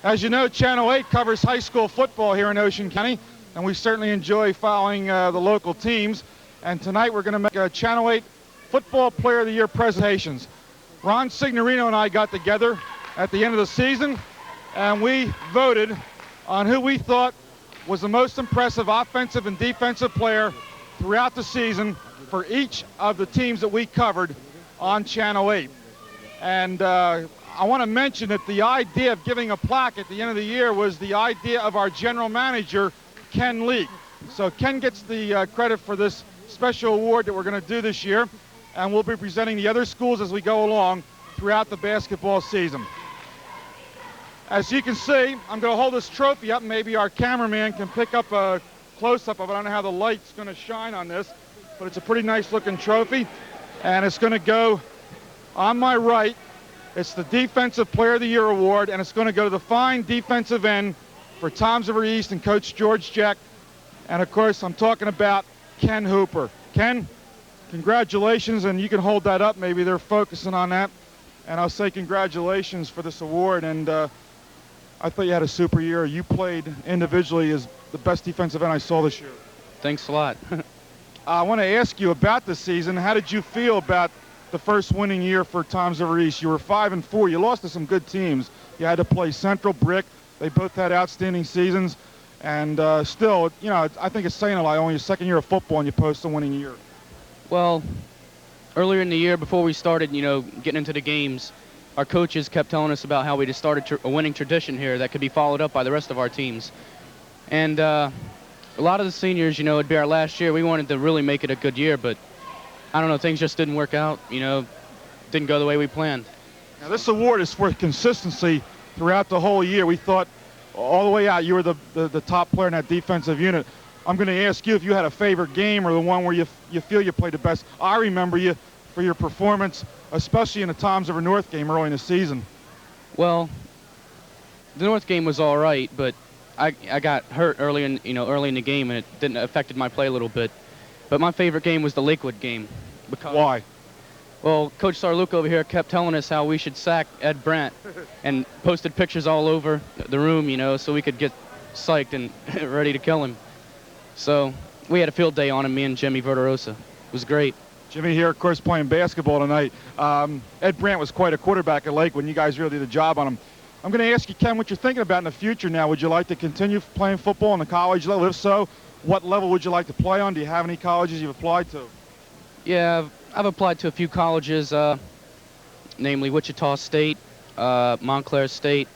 As you know, Channel 8 covers high school football here in Ocean County, and we certainly enjoy following the local teams. And tonight we're going to make a Channel 8 Football Player of the Year presentations. Ron Signorino and I got together at the end of the season, and we voted on who we thought was the most impressive offensive and defensive player throughout the season for each of the teams that we covered on Channel 8. And I want to mention that the idea of giving a plaque at the end of the year was the idea of our general manager, Ken Leake. So Ken gets the credit for this special award that we're going to do this year, and we'll be presenting the other schools as we go along throughout the basketball season. As you can see, I'm going to hold this trophy up. Maybe our cameraman can pick up a close-up of it. I don't know how the light's going to shine on this, but it's a pretty nice-looking trophy, and it's going to go on my right. It's the Defensive Player of the Year award, and it's going to go to the fine defensive end for Toms River East and Coach George Jack. And, of course, I'm talking about Ken Hooper. Ken, congratulations, and you can hold that up. Maybe they're focusing on that. And I'll say congratulations for this award. And I thought you had a super year. You played individually as the best defensive end I saw this year. Thanks a lot. I want to ask you about this season. How did you feel about the first winning year for Toms River East? You were 5-4. You lost to some good teams. You had to play Central, Brick. They both had outstanding seasons. And still, you know, I think it's saying a lot. Only your second year of football and you post a winning year. Well, earlier in the year, before we started, getting into the games, our coaches kept telling us about how we just started a winning tradition here that could be followed up by the rest of our teams. And a lot of the seniors, it'd be our last year. We wanted to really make it a good year, but I don't know, things just didn't work out, didn't go the way we planned. Now this award is for consistency throughout the whole year. We thought all the way out you were the top player in that defensive unit. I'm going to ask you if you had a favorite game or the one where you feel you played the best. I remember you for your performance, especially in the Toms River North game early in the season. Well, the North game was all right, but I got hurt early in the game, and it didn't affected my play a little bit. But my favorite game was the Lakewood game. Why? Well, Coach Sarluca over here kept telling us how we should sack Ed Brandt and posted pictures all over the room, so we could get psyched and ready to kill him. So we had a field day on him, me and Jimmy Verderosa. It was great. Jimmy here, of course, playing basketball tonight. Ed Brandt was quite a quarterback at Lakewood, and you guys really did a job on him. I'm going to ask you, Ken, what you're thinking about in the future now. Would you like to continue playing football on the college level? If so, what level would you like to play on? Do you have any colleges you've applied to? Yeah, I've applied to a few colleges, namely Wichita State, Montclair State.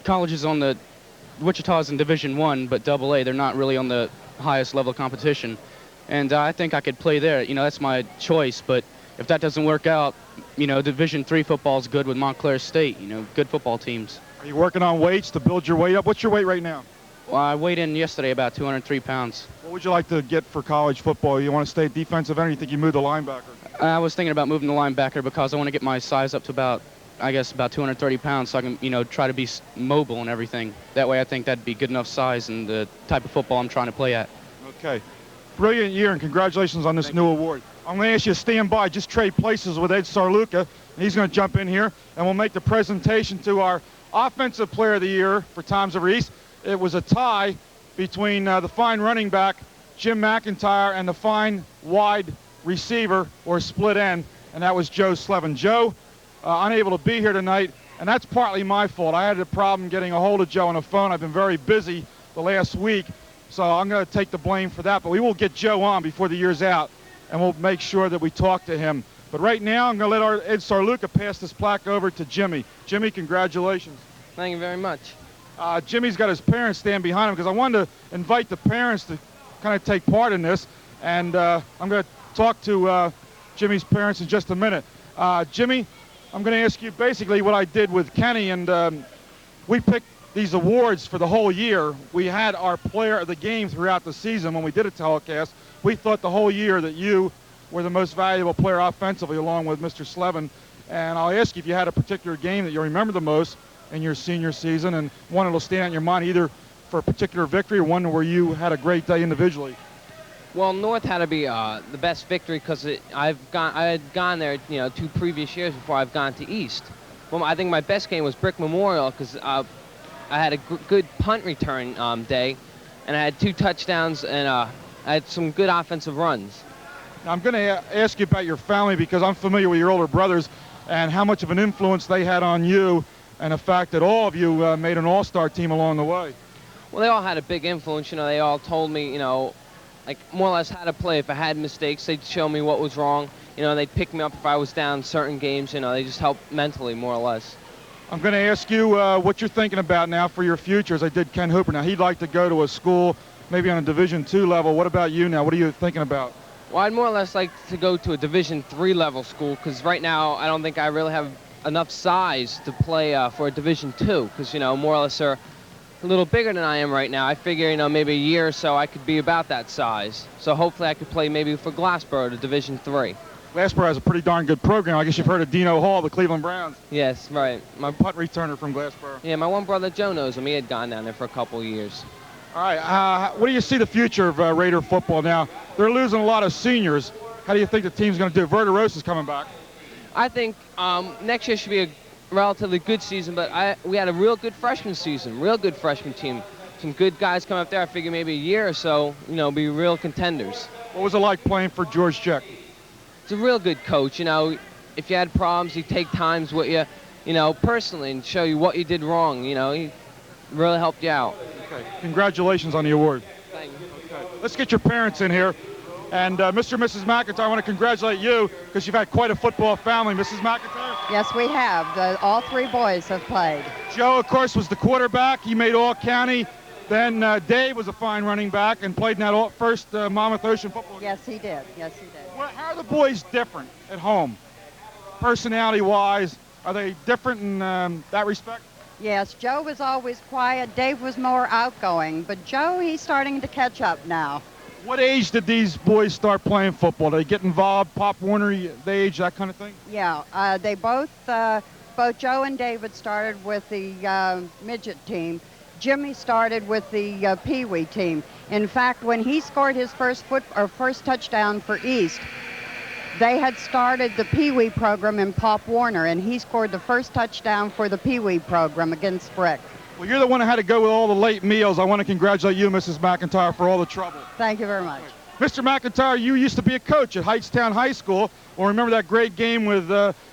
Colleges on the Wichita's in Division I, but AA, they're not really on the highest level of competition. And I think I could play there. That's my choice. But if that doesn't work out, Division III football is good with Montclair State. Good football teams. Are you working on weights to build your weight up? What's your weight right now? Well, I weighed in yesterday about 203 pounds. What would you like to get for college football? You want to stay defensive end, or you think you move to linebacker? I was thinking about moving to linebacker because I want to get my size up to about 230 pounds so I can, try to be mobile and everything. That way I think that'd be good enough size and the type of football I'm trying to play at. Okay. Brilliant year, and congratulations on this new award. I'm going to ask you to stand by, just trade places with Ed Sarluca, and he's going to jump in here, and we'll make the presentation to our Offensive Player of the Year for Toms River East. It was a tie between the fine running back, Jim McIntyre, and the fine wide receiver, or split end, and that was Joe Slevin. Joe, unable to be here tonight, and that's partly my fault. I had a problem getting a hold of Joe on the phone. I've been very busy the last week, so I'm going to take the blame for that. But we will get Joe on before the year's out, and we'll make sure that we talk to him. But right now, I'm going to let our Ed Sarluca pass this plaque over to Jimmy. Jimmy, congratulations. Thank you very much. Jimmy's got his parents stand behind him because I wanted to invite the parents to kind of take part in this. And I'm going to talk to Jimmy's parents in just a minute. Jimmy, I'm going to ask you basically what I did with Kenny. And we picked these awards for the whole year. We had our player of the game throughout the season when we did a telecast. We thought the whole year that you were the most valuable player offensively along with Mr. Slevin. And I'll ask you if you had a particular game that you remember the most in your senior season, and one that'll stand out in your mind either for a particular victory or one where you had a great day individually. Well, North had to be the best victory because I had gone there, 2 previous years before I've gone to East. Well, I think my best game was Brick Memorial because I had a good punt return day, and I had 2 touchdowns, and I had some good offensive runs. Now, I'm going to ask you about your family because I'm familiar with your older brothers and how much of an influence they had on you and the fact that all of you made an all-star team along the way. Well, they all had a big influence. You know, they all told me, you know, like more or less how to play. If I had mistakes, they'd show me what was wrong. You know, they'd pick me up if I was down certain games. You know, they just helped mentally, more or less. I'm going to ask you what you're thinking about now for your future, as I did Ken Hooper. Now, he'd like to go to a school maybe on a Division II level. What about you now? What are you thinking about? Well, I'd more or less like to go to a Division III level school because right now I don't think I really have enough size to play for a Division II because, you know, more or less they're a little bigger than I am right now. I figure, you know, maybe a year or so I could be about that size. So hopefully I could play maybe for Glassboro to Division III. Glassboro has a pretty darn good program. I guess you've heard of Dino Hall, the Cleveland Browns. Yes, right. My punt returner from Glassboro. Yeah, my one brother Joe knows him. He had gone down there for a couple of years. All right, what do you see the future of Raider football now? They're losing a lot of seniors. How do you think the team's going to do? Verderosa's coming back. I think next year should be a relatively good season, but we had a real good freshman season, real good freshman team. Some good guys come up there. I figure maybe a year or so, you know, be real contenders. What was it like playing for George Check? He's a real good coach. You know, if you had problems, he'd take times with you, you know, personally and show you what you did wrong. You know, he really helped you out. Okay. Congratulations on the award. Thank you. Okay. Let's get your parents in here. And Mr. and Mrs. McIntyre, I want to congratulate you because you've had quite a football family. Mrs. McIntyre? Yes, we have. All 3 boys have played. Joe, of course, was the quarterback. He made all-county. Then Dave was a fine running back and played in that first Monmouth Ocean football game. Yes, he did. Yes, he did. Well, how are the boys different at home? Personality-wise, are they different in that respect? Yes, Joe was always quiet. Dave was more outgoing. But Joe, he's starting to catch up now. What age did these boys start playing football? Did they get involved, Pop Warner, the age, that kind of thing? Yeah, they both Joe and David started with the midget team. Jimmy started with the Pee Wee team. In fact, when he scored his first touchdown for East, they had started the Pee Wee program in Pop Warner, and he scored the first touchdown for the Pee Wee program against Brick. Well, you're the one who had to go with all the late meals. I want to congratulate you, Mrs. McIntyre, for all the trouble. Thank you very much. Mr. McIntyre, you used to be a coach at Heightstown High School. Well, remember that great game with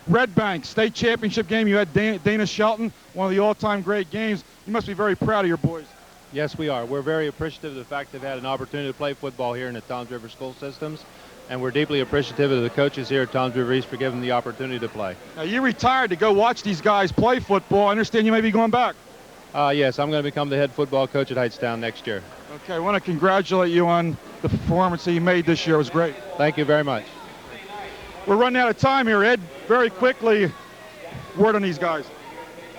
Red Bank, state championship game? You had Dana Shelton, one of the all-time great games. You must be very proud of your boys. Yes, we are. We're very appreciative of the fact they've had an opportunity to play football here in the Toms River school systems, and we're deeply appreciative of the coaches here at Toms River East for giving them the opportunity to play. Now, you retired to go watch these guys play football. I understand you may be going back. Yes, I'm going to become the head football coach at Heightstown next year. Okay, I want to congratulate you on the performance that you made this year. It was great. Thank you very much. We're running out of time here, Ed. Very quickly, word on these guys.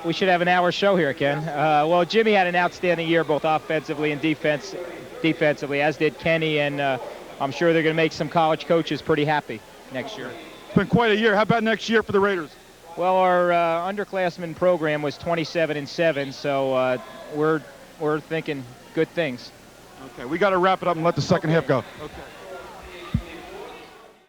We should have an hour show here, Ken. Well, Jimmy had an outstanding year, both offensively and defensively, as did Kenny, and I'm sure they're going to make some college coaches pretty happy next year. It's been quite a year. How about next year for the Raiders? Well, our underclassmen program was 27-7, so we're thinking good things. Okay, we got to wrap it up and let the second half go. Okay.